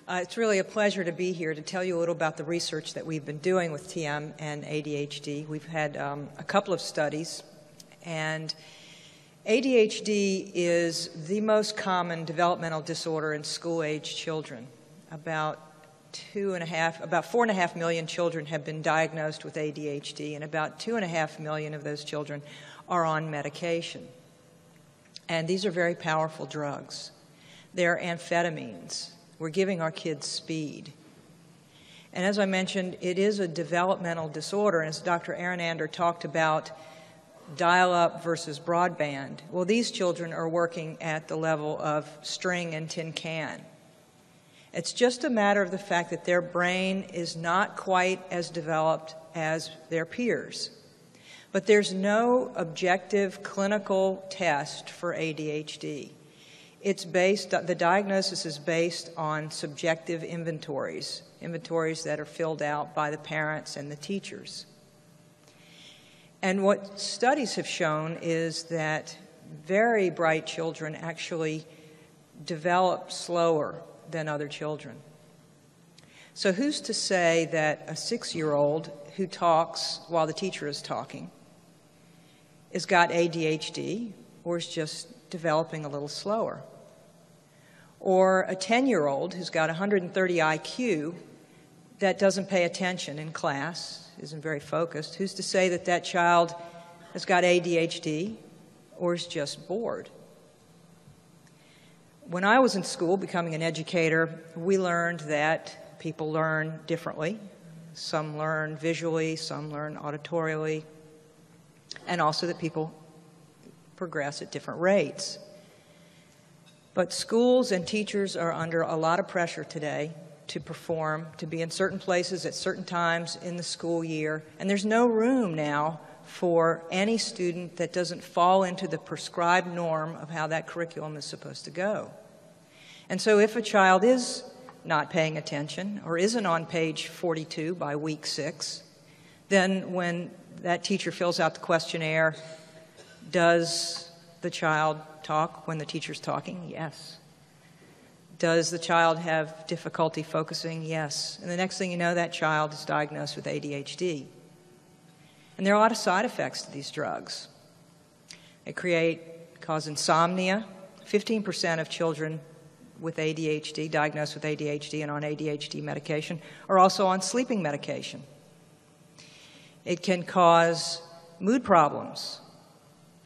It's really a pleasure to be here to tell you a little about the research that we've been doing with TM and ADHD. We've had a couple of studies, and ADHD is the most common developmental disorder in school-age children. About 4.5 million children have been diagnosed with ADHD, and about 2.5 million of those children are on medication. And these are very powerful drugs. They're amphetamines. We're giving our kids speed. And as I mentioned, it is a developmental disorder. And as Dr. Aronander talked about dial-up versus broadband, well, these children are working at the level of string and tin can. It's just a matter of the fact that their brain is not quite as developed as their peers. But there's no objective clinical test for ADHD. The diagnosis is based on subjective inventories that are filled out by the parents and the teachers. And what studies have shown is that very bright children actually develop slower than other children. So who's to say that a 6-year-old who talks while the teacher is talking has got ADHD or is just developing a little slower? Or a 10-year-old who's got 130 IQ that doesn't pay attention in class, isn't very focused, who's to say that that child has got ADHD or is just bored? When I was in school becoming an educator, we learned that people learn differently. Some learn visually, some learn auditorially, and also that people progress at different rates. But schools and teachers are under a lot of pressure today to perform, to be in certain places at certain times in the school year, and there's no room now for any student that doesn't fall into the prescribed norm of how that curriculum is supposed to go. And so if a child is not paying attention or isn't on page 42 by week 6, then when that teacher fills out the questionnaire, does the child talk when the teacher's talking? Yes. Does the child have difficulty focusing? Yes. And the next thing you know, that child is diagnosed with ADHD. And there are a lot of side effects to these drugs. They cause insomnia. 15% of children with ADHD, diagnosed with ADHD and on ADHD medication, are also on sleeping medication. It can cause mood problems.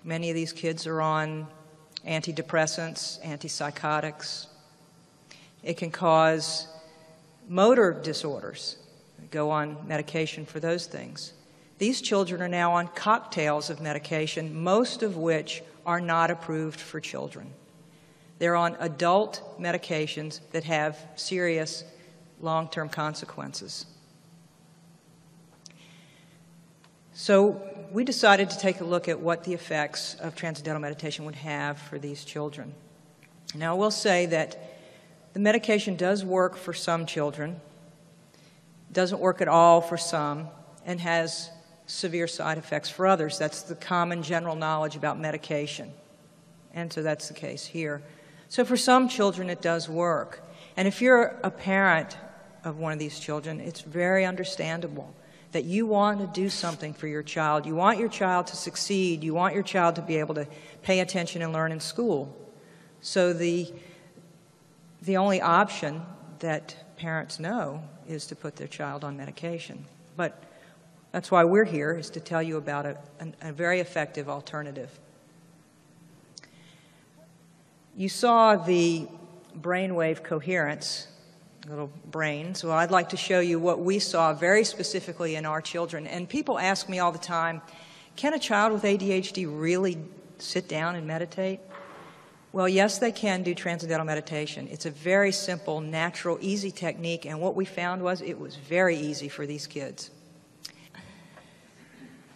Many of these kids are on antidepressants, antipsychotics. It can cause motor disorders. They go on medication for those things. These children are now on cocktails of medication, most of which are not approved for children. They're on adult medications that have serious long-term consequences. So we decided to take a look at what the effects of transcendental meditation would have for these children. Now, I will say that the medication does work for some children, doesn't work at all for some, and has severe side effects for others. That's the common general knowledge about medication. And so that's the case here. So for some children, it does work. And if you're a parent of one of these children, it's very understandable that you want to do something for your child. You want your child to succeed. You want your child to be able to pay attention and learn in school. So the only option that parents know is to put their child on medication. But that's why we're here, is to tell you about a very effective alternative. You saw the brainwave coherence, little brains. Well, I'd like to show you what we saw very specifically in our children. And people ask me all the time, can a child with ADHD really sit down and meditate? Well, yes, they can do transcendental meditation. It's a very simple, natural, easy technique, and what we found was it was very easy for these kids.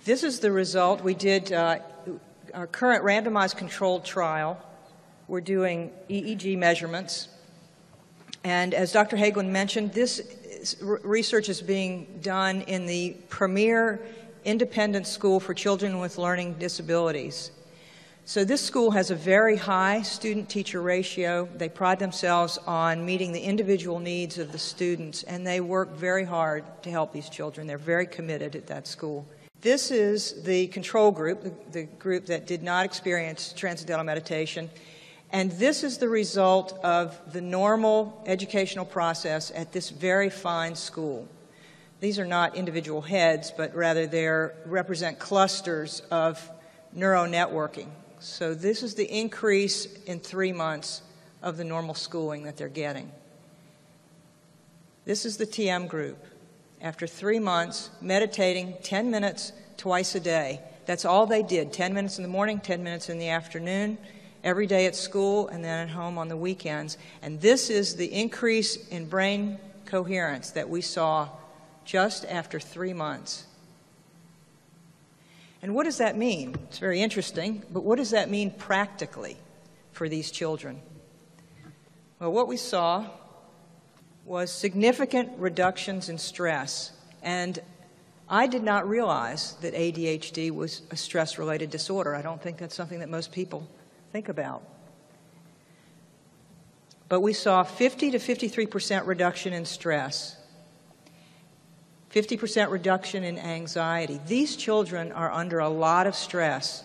This is the result. We did our current randomized controlled trial. We're doing EEG measurements. And as Dr. Hagelin mentioned, this research is being done in the premier independent school for children with learning disabilities. So this school has a very high student-teacher ratio. They pride themselves on meeting the individual needs of the students, and they work very hard to help these children. They're very committed at that school. This is the control group, the group that did not experience transcendental meditation, and this is the result of the normal educational process at this very fine school. These are not individual heads, but rather they represent clusters of neuronetworking. So this is the increase in 3 months of the normal schooling that they're getting. This is the TM group. After 3 months, meditating 10 minutes twice a day. That's all they did, 10 minutes in the morning, 10 minutes in the afternoon, every day at school, and then at home on the weekends. And this is the increase in brain coherence that we saw just after 3 months. And what does that mean? It's very interesting, but what does that mean practically for these children? Well, what we saw was significant reductions in stress. And I did not realize that ADHD was a stress-related disorder. I don't think that's something that most people think about. But we saw 50 to 53% reduction in stress. 50% reduction in anxiety. These children are under a lot of stress.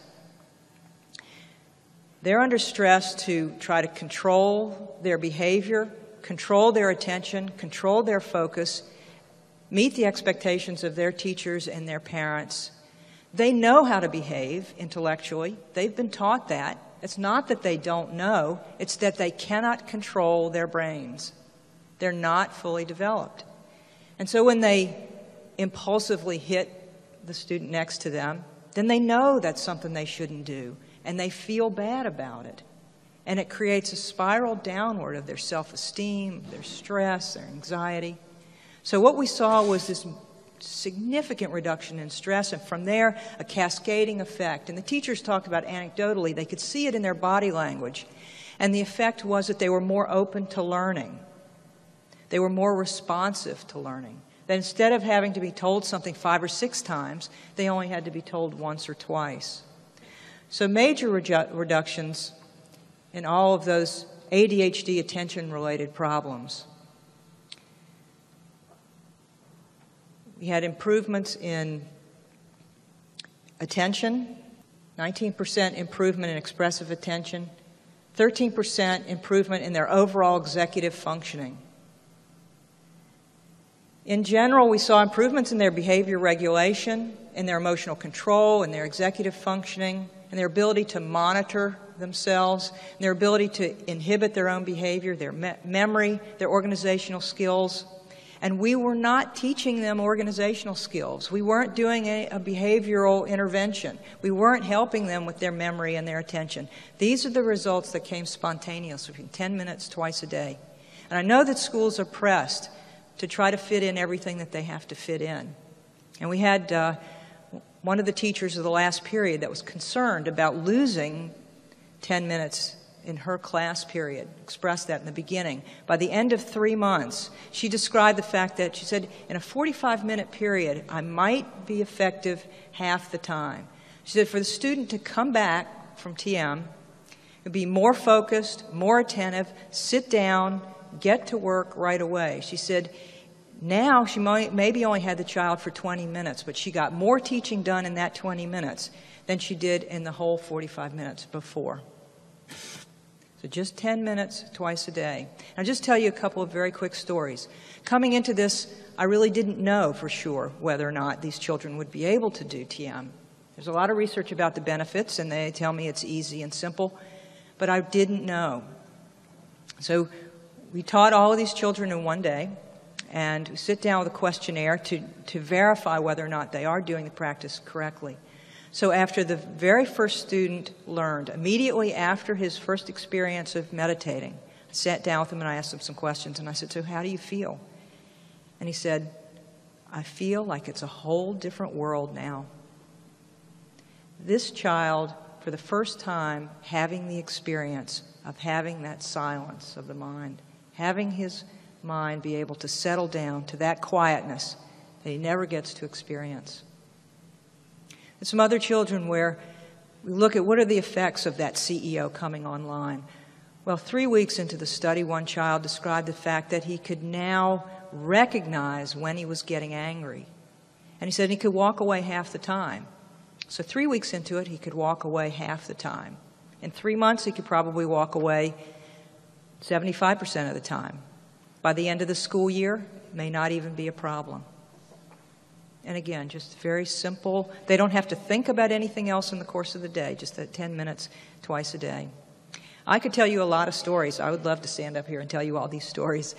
They're under stress to try to control their behavior, control their attention, control their focus, meet the expectations of their teachers and their parents. They know how to behave intellectually. They've been taught that. It's not that they don't know, it's that they cannot control their brains. They're not fully developed. And so when they impulsively hit the student next to them, then they know that's something they shouldn't do, and they feel bad about it. And it creates a spiral downward of their self-esteem, their stress, their anxiety. So what we saw was this significant reduction in stress, and from there, a cascading effect. And the teachers talked about anecdotally, they could see it in their body language. And the effect was that they were more open to learning. They were more responsive to learning. That instead of having to be told something 5 or 6 times, they only had to be told once or twice. So major reductions in all of those ADHD attention-related problems. We had improvements in attention, 19% improvement in expressive attention, 13% improvement in their overall executive functioning. In general, we saw improvements in their behavior regulation, in their emotional control, in their executive functioning, in their ability to monitor themselves, in their ability to inhibit their own behavior, their memory, their organizational skills. And we were not teaching them organizational skills. We weren't doing a behavioral intervention. We weren't helping them with their memory and their attention. These are the results that came spontaneously, 10 minutes twice a day. And I know that schools are pressed to try to fit in everything that they have to fit in. And we had one of the teachers of the last period that was concerned about losing 10 minutes in her class period, expressed that in the beginning. By the end of 3 months, she described the fact that, she said, in a 45-minute period, I might be effective half the time. She said, for the student to come back from TM, and be more focused, more attentive, sit down, get to work right away. She said, now she maybe only had the child for 20 minutes, but she got more teaching done in that 20 minutes than she did in the whole 45 minutes before. So just 10 minutes twice a day. I'll just tell you a couple of very quick stories. Coming into this, I really didn't know for sure whether or not these children would be able to do TM. There's a lot of research about the benefits, and they tell me it's easy and simple, but I didn't know. So we taught all of these children in one day, and we sit down with a questionnaire to verify whether or not they are doing the practice correctly. So after the very first student learned, immediately after his first experience of meditating, I sat down with him and I asked him some questions, and I said, so how do you feel? And he said, I feel like it's a whole different world now. This child, for the first time, having the experience of having that silence of the mind, having his mind be able to settle down to that quietness that he never gets to experience. And some other children where We look at what are the effects of that CEO coming online. Well, 3 weeks into the study, one child described the fact that he could now recognize when he was getting angry. And he said he could walk away half the time. So 3 weeks into it, he could walk away half the time. In 3 months, he could probably walk away 75% of the time. By the end of the school year, it may not even be a problem. And again, just very simple. They don't have to think about anything else in the course of the day, just that 10 minutes twice a day. I could tell you a lot of stories. I would love to stand up here and tell you all these stories.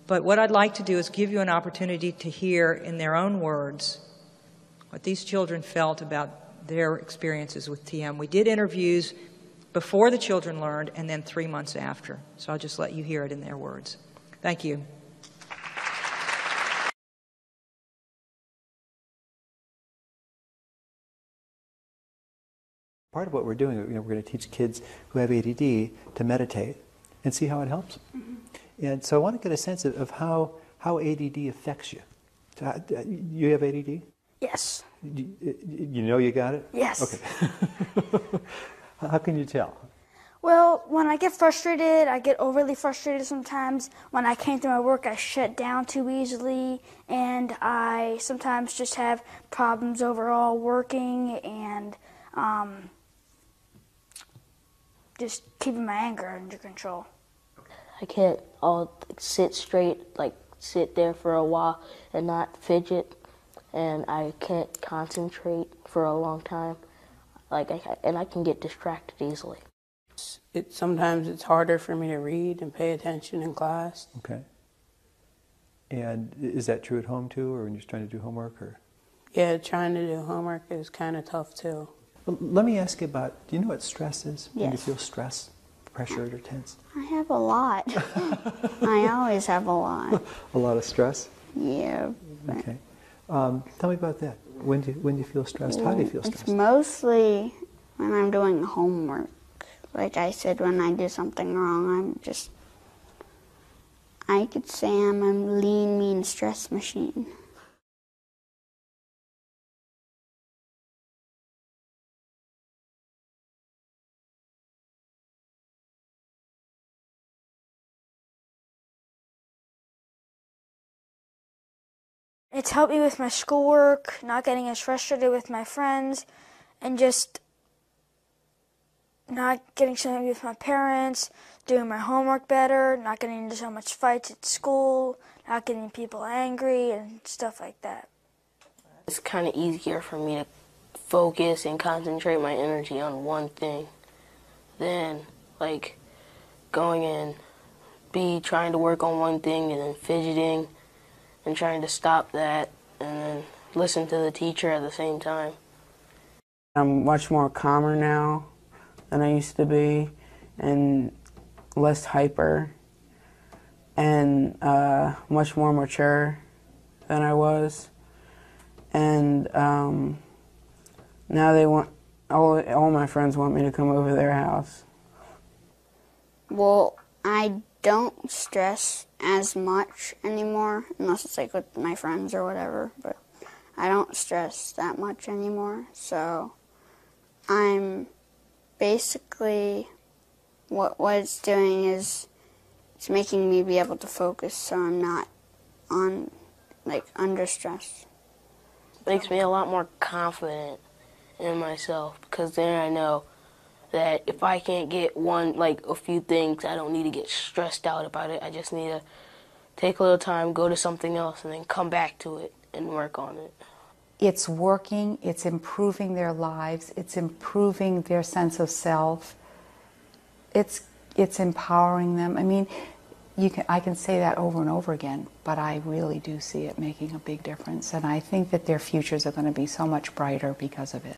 But what I'd like to do is give you an opportunity to hear in their own words what these children felt about their experiences with TM. We did interviews before the children learned and then 3 months after. So I'll just let you hear it in their words. Thank you. Part of what we're doing, we're going to teach kids who have ADD to meditate and see how it helps them. Mm-hmm. And so I want to get a sense of how ADD affects you. You have ADD? Yes. You know you got it? Yes. Okay. How can you tell? Well, when I get frustrated, I get overly frustrated sometimes. When I came to my work, I shut down too easily, and I sometimes just have problems overall working and just keeping my anger under control. I can't sit straight, like sit there for a while and not fidget, and I can't concentrate for a long time, and I can get distracted easily. Sometimes it's harder for me to read and pay attention in class. Okay. And is that true at home too, or when you're trying to do homework? Or? Yeah, trying to do homework is kind of tough too. Well, let me ask you about, do you know what stress is? Yes. When you feel stressed, pressured, or tense? I have a lot. I always have a lot. A lot of stress? Yeah. Okay. Tell me about that. When do you feel stressed? How do you feel stressed? It's mostly when I'm doing homework. Like I said, when I do something wrong, I could say I'm a lean, mean stress machine. It's helped me with my schoolwork, not getting as frustrated with my friends, and just not getting so angry with my parents, doing my homework better, not getting into so much fights at school, not getting people angry, and stuff like that. It's kind of easier for me to focus and concentrate my energy on one thing than like going and trying to work on one thing and then fidgeting and trying to stop that and then listen to the teacher at the same time. I'm much more calmer now than I used to be, and less hyper, and much more mature than I was. And now they want, all my friends want me to come over their house. Well, I don't stress as much anymore, unless it's like with my friends or whatever, but I don't stress that much anymore. So I'm basically, what it's doing is it's making me be able to focus so I'm not under stress. Makes me a lot more confident in myself, because then I know that if I can't get a few things, I don't need to get stressed out about it. I just need to take a little time, go to something else, and then come back to it and work on it. It's working, it's improving their lives, it's improving their sense of self, it's empowering them. I mean, I can say that over and over again, but I really do see it making a big difference, and I think that their futures are going to be so much brighter because of it.